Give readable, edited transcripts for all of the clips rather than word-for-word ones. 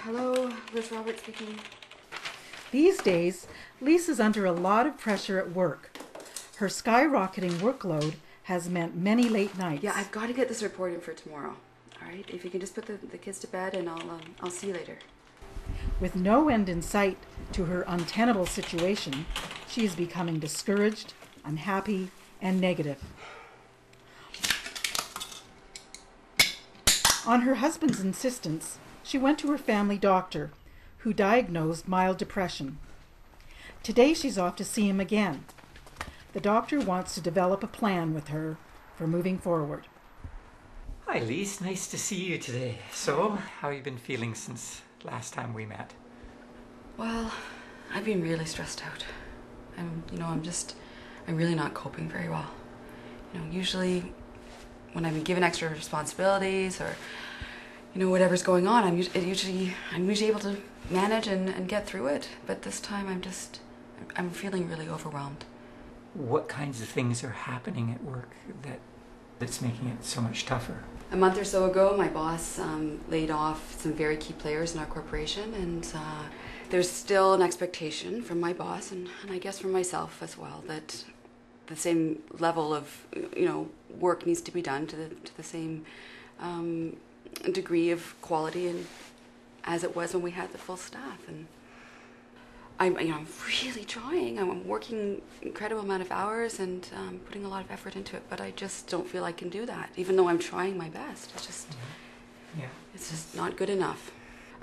Hello, Liz Roberts speaking. These days, Lisa's under a lot of pressure at work. Her skyrocketing workload has meant many late nights. Yeah, I've got to get this report in for tomorrow. All right, if you can just put the kids to bed, and I'll see you later. With no end in sight to her untenable situation, she is becoming discouraged, unhappy, and negative. On her husband's insistence, she went to her family doctor, who diagnosed mild depression. Today she's off to see him again. The doctor wants to develop a plan with her for moving forward. Hi Lise, nice to see you today. So, how have you been feeling since last time we met? Well, I've been really stressed out. I'm really not coping very well. Usually when I've been given extra responsibilities or whatever's going on, I'm usually able to manage and get through it. But this time I'm feeling really overwhelmed. What kinds of things are happening at work that's making it so much tougher? A month or so ago, my boss laid off some very key players in our corporation, and there's still an expectation from my boss and I guess from myself as well that the same level of work needs to be done to the same degree of quality and as it was when we had the full staff. And I'm really trying. I'm working incredible amount of hours and putting a lot of effort into it, but I just don't feel I can do that, even though I'm trying my best. It's just not good enough.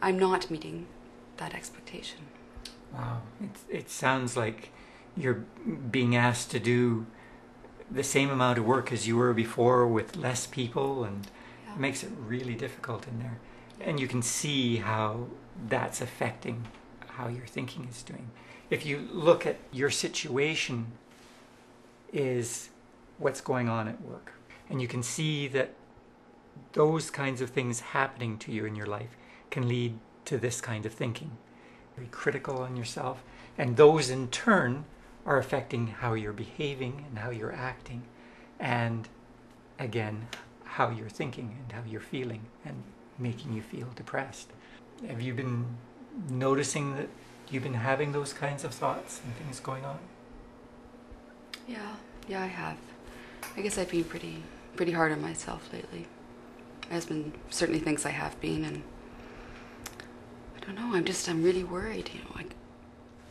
I'm not meeting that expectation. Wow, it sounds like you're being asked to do the same amount of work as you were before with less people, and it makes it really difficult in there. And you can see how that's affecting how your thinking is doing. If you look at your situation is what's going on at work, and you can see that those kinds of things happening to you in your life can lead to this kind of thinking. Very critical on yourself, and those in turn are affecting how you're behaving and how you're acting, and again how you're thinking and how you're feeling, and making you feel depressed. Have you been noticing that you've been having those kinds of thoughts and things going on? Yeah, I have. I guess I've been pretty hard on myself lately. My husband certainly thinks I have been, and I don't know, I'm really worried,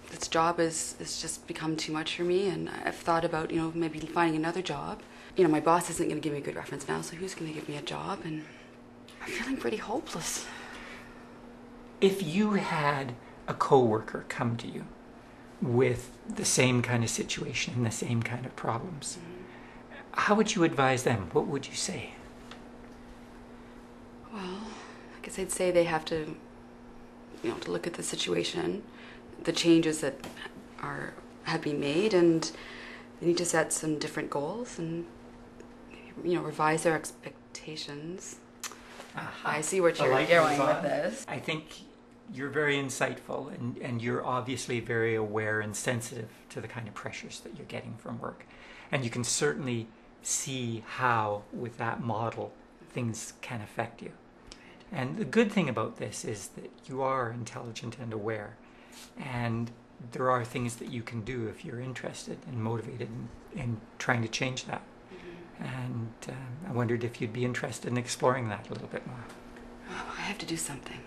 this job is just become too much for me, and I've thought about, maybe finding another job. My boss isn't going to give me a good reference now, so who's going to give me a job? And I'm feeling pretty hopeless. If you had a coworker come to you with the same kind of situation and the same kind of problems, how would you advise them? What would you say? Well, I guess I'd say they have to, to look at the situation, the changes that have been made, and they need to set some different goals and revise their expectations. I see what you're going with this. I think you're very insightful, and you're obviously very aware and sensitive to the kind of pressures that you're getting from work. And you can certainly see how, with that model, things can affect you. And the good thing about this is that you are intelligent and aware, and there are things that you can do if you're interested and motivated in trying to change that. And I wondered if you'd be interested in exploring that a little bit more. Oh, I have to do something.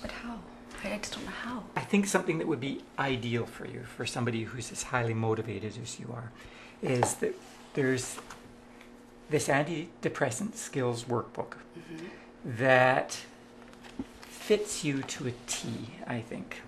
But how? I just don't know how. I think something that would be ideal for you, for somebody who's as highly motivated as you are, is that there's this antidepressant skills workbook that fits you to a T, I think.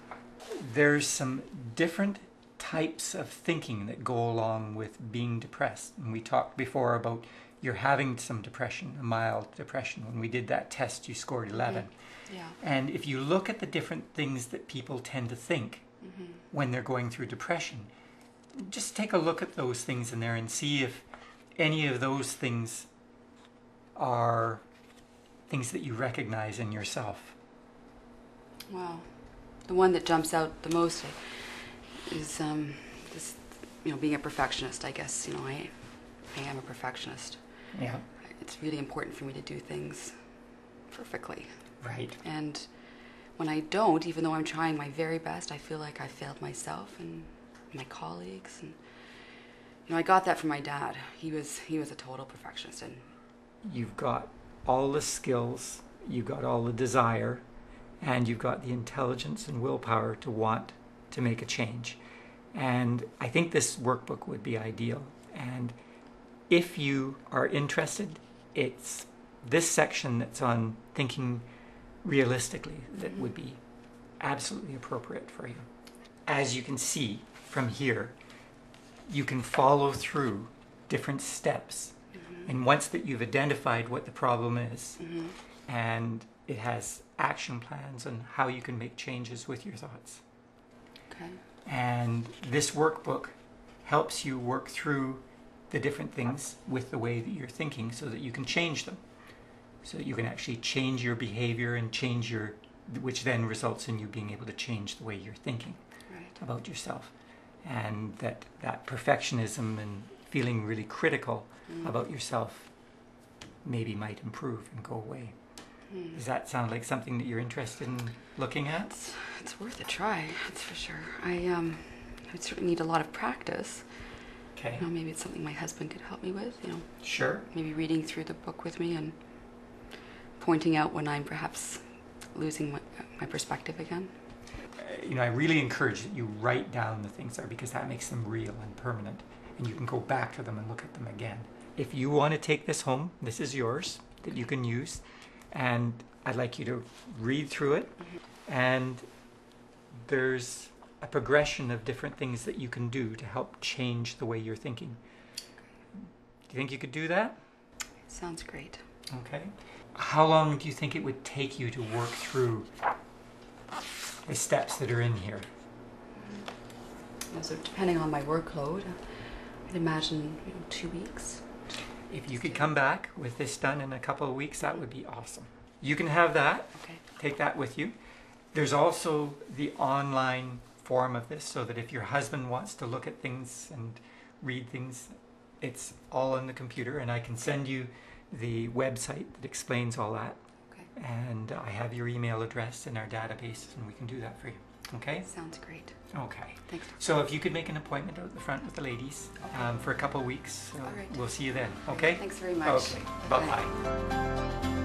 There's some different types of thinking that go along with being depressed. And we talked before about you're having some depression, a mild depression. When we did that test, you scored 11. Yeah. And if you look at the different things that people tend to think when they're going through depression, just take a look at those things in there and see if any of those things are things that you recognize in yourself. Well, the one that jumps out the most is this, being a perfectionist. I guess I am a perfectionist. Yeah. It's really important for me to do things perfectly. Right. And when I don't, even though I'm trying my very best, I feel like I failed myself and my colleagues. And I got that from my dad. He was a total perfectionist, and You've got all the skills, you've got all the desire, and you've got the intelligence and willpower to want to make a change. And I think this workbook would be ideal. And if you are interested, it's this section that's on thinking realistically that would be absolutely appropriate for you. As you can see from here, you can follow through different steps. And once that you've identified what the problem is, and it has action plans on how you can make changes with your thoughts. okay. And this workbook helps you work through the different things with the way that you're thinking so that you can change them. So that you can actually change your behavior and which then results in you being able to change the way you're thinking Right. about yourself. And that perfectionism and feeling really critical about yourself maybe might improve and go away. Does that sound like something that you're interested in looking at? It's worth a try, that's for sure. I would certainly need a lot of practice. Okay. Maybe it's something my husband could help me with. Sure. Maybe reading through the book with me and pointing out when I'm perhaps losing my perspective again. I really encourage that you write down the things there because that makes them real and permanent, and you can go back to them and look at them again. If you want to take this home, this is yours that you can use, and I'd like you to read through it, and there's a progression of different things that you can do to help change the way you're thinking. Do you think you could do that? Sounds great. Okay. How long do you think it would take you to work through the steps that are in here? So depending on my workload, I'd imagine 2 weeks. If you could come back with this done in a couple of weeks, that would be awesome. You can have that. Okay. Take that with you. There's also the online form of this, so that if your husband wants to look at things and read things, it's all on the computer, and I can send you the website that explains all that. Okay. And I have your email address in our database, and we can do that for you. Okay? Sounds great. Okay. Thanks. So if you could make an appointment out the front with the ladies for a couple of weeks, All right. we'll see you then. Okay? Thanks very much. Okay. Bye-bye.